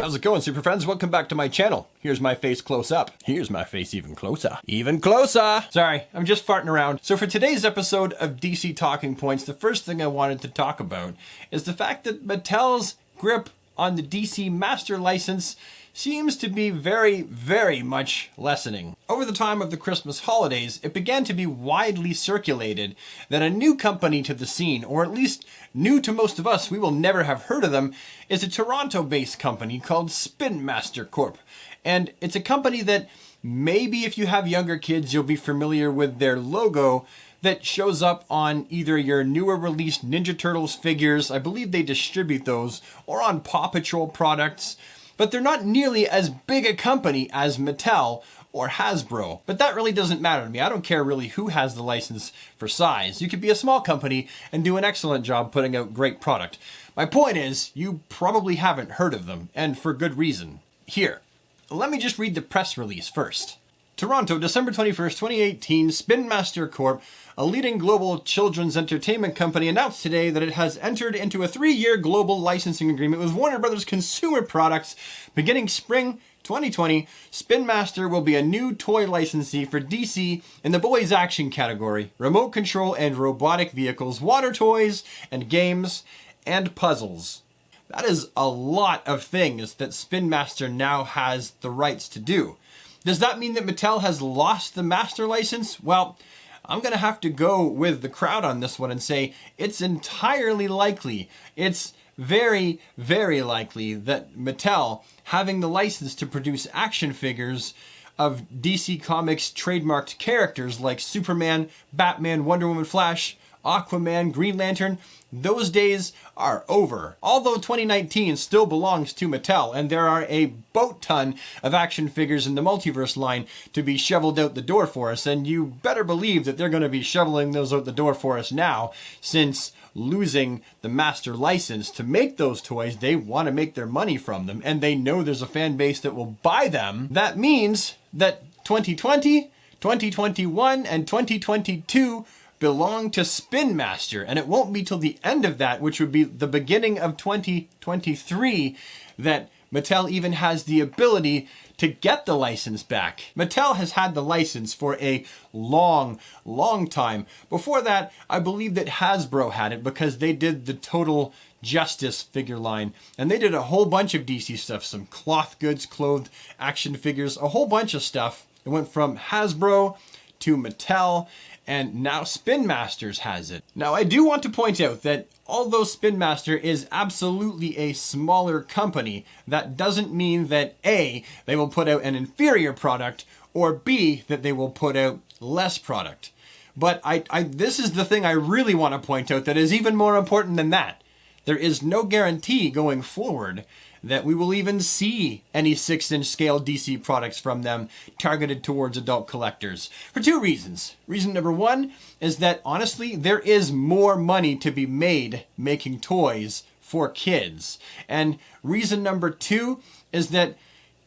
How's it going, super friends? Welcome back to my channel. Here's my face close up. Here's my face even closer. Even closer! Sorry, I'm just farting around. So for today's episode of DC Talking Points, the first thing I wanted to talk about is the fact that Mattel's grip on the DC Master License seems to be very, very much lessening. Over the time of the Christmas holidays, it began to be widely circulated that a new company to the scene, or at least new to most of us, we will never have heard of them, is a Toronto-based company called Spin Master Corp. And it's a company that maybe if you have younger kids, you'll be familiar with their logo that shows up on either your newer released Ninja Turtles figures, I believe they distribute those, or on Paw Patrol products. But they're not nearly as big a company as Mattel or Hasbro. But that really doesn't matter to me. I don't care really who has the license for size. You could be a small company and do an excellent job putting out great product. My point is, you probably haven't heard of them, and for good reason. Here, let me just read the press release first. Toronto, December 21st, 2018, Spin Master Corp., a leading global children's entertainment company, announced today that it has entered into a 3-year global licensing agreement with Warner Bros. Consumer Products. Beginning spring 2020, Spin Master will be a new toy licensee for DC in the boys action category, remote control and robotic vehicles, water toys, and games, and puzzles. That is a lot of things that Spin Master now has the rights to do. Does that mean that Mattel has lost the master license? Well, I'm going to have to go with the crowd on this one and say it's entirely likely. It's very, very likely that Mattel, having the license to produce action figures of DC Comics trademarked characters like Superman, Batman, Wonder Woman, Flash, Aquaman, Green Lantern, those days are over. Although 2019 still belongs to Mattel, and there are a boat ton of action figures in the Multiverse line to be shoveled out the door for us, and you better believe that they're going to be shoveling those out the door for us now, since losing the master license to make those toys, they want to make their money from them, and they know there's a fan base that will buy them. That means that 2020, 2021, and 2022 belong to Spin Master, and it won't be till the end of that, which would be the beginning of 2023, that Mattel even has the ability to get the license back. Mattel has had the license for a long, long time. Before that, I believe that Hasbro had it because they did the Total Justice figure line, and they did a whole bunch of DC stuff, some cloth goods, clothed action figures, a whole bunch of stuff. It went from Hasbro to Mattel, and now Spin Masters has it. Now, I do want to point out that although Spin Master is absolutely a smaller company, that doesn't mean that A, they will put out an inferior product, or B, that they will put out less product. But this is the thing I really want to point out that is even more important than that. There is no guarantee going forward that we will even see any 6-inch scale DC products from them targeted towards adult collectors. For two reasons. Reason number one is that, honestly, there is more money to be made making toys for kids. And reason number two is that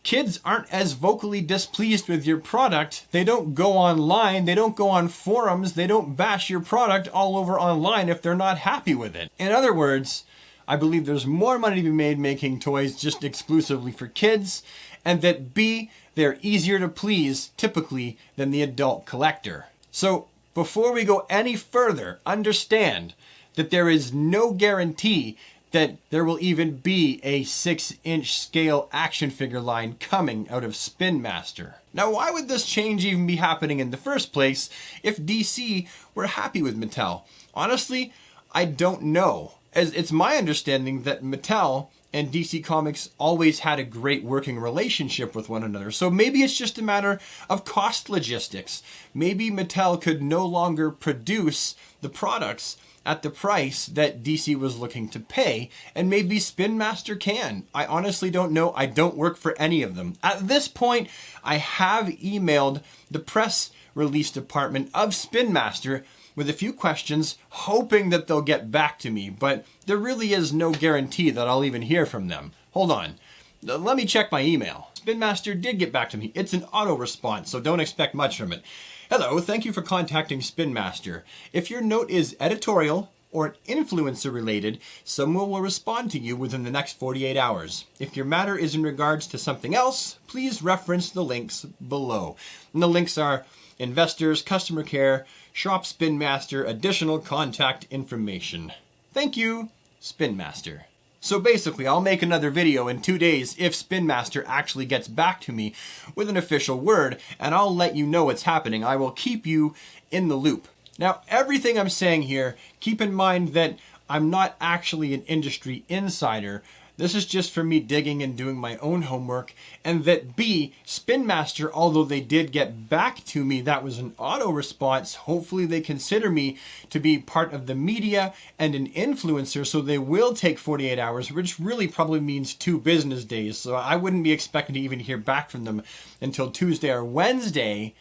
kids aren't as vocally displeased with your product. They don't go online, they don't go on forums, they don't bash your product all over online if they're not happy with it. In other words, I believe there's more money to be made making toys just exclusively for kids, and that B, they're easier to please, typically, than the adult collector. So, before we go any further, understand that there is no guarantee that there will even be a 6-inch scale action figure line coming out of Spin Master. Now, why would this change even be happening in the first place if DC were happy with Mattel? Honestly, I don't know. As it's my understanding that Mattel and DC Comics always had a great working relationship with one another. So maybe it's just a matter of cost logistics. Maybe Mattel could no longer produce the products at the price that DC was looking to pay, and maybe Spin Master can. I honestly don't know. I don't work for any of them. At this point, I have emailed the press release department of Spin Master with a few questions, hoping that they'll get back to me, but there really is no guarantee that I'll even hear from them. Hold on. Let me check my email. Spin Master did get back to me. It's an auto response, so don't expect much from it. Hello, thank you for contacting Spin Master. If your note is editorial, or influencer related, someone will respond to you within the next 48 hours. If your matter is in regards to something else, please reference the links below. And the links are investors, customer care, shop Spin Master, additional contact information. Thank you, Spin Master. So basically, I'll make another video in 2 days if Spin Master actually gets back to me with an official word, and I'll let you know what's happening. I will keep you in the loop. Now, everything I'm saying here, keep in mind that I'm not actually an industry insider. This is just for me digging and doing my own homework, and that B, Spin Master, although they did get back to me, that was an auto response. Hopefully they consider me to be part of the media and an influencer, so they will take 48 hours, which really probably means 2 business days. So I wouldn't be expecting to even hear back from them until Tuesday or Wednesday.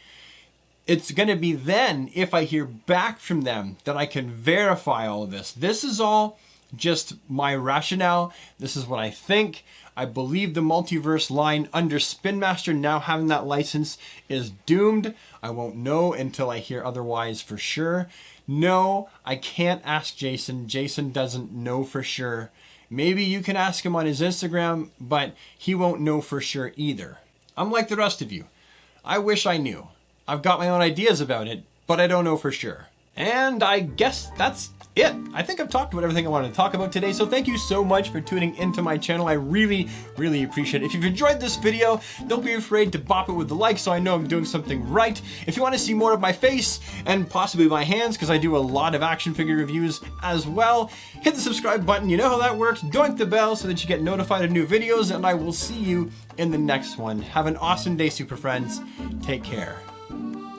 It's going to be then, if I hear back from them, that I can verify all of this. This is all just my rationale. This is what I think. I believe the multiverse line under Spin Master now having that license is doomed. I won't know until I hear otherwise for sure. No, I can't ask Jason. Jason doesn't know for sure. Maybe you can ask him on his Instagram, but he won't know for sure either. I'm like the rest of you. I wish I knew. I've got my own ideas about it, but I don't know for sure. And I guess that's it. I think I've talked about everything I wanted to talk about today, so thank you so much for tuning into my channel. I really, really appreciate it. If you've enjoyed this video, don't be afraid to bop it with the like so I know I'm doing something right. If you want to see more of my face and possibly my hands, because I do a lot of action figure reviews as well, hit the subscribe button. You know how that works. Doink the bell so that you get notified of new videos, and I will see you in the next one. Have an awesome day, super friends. Take care.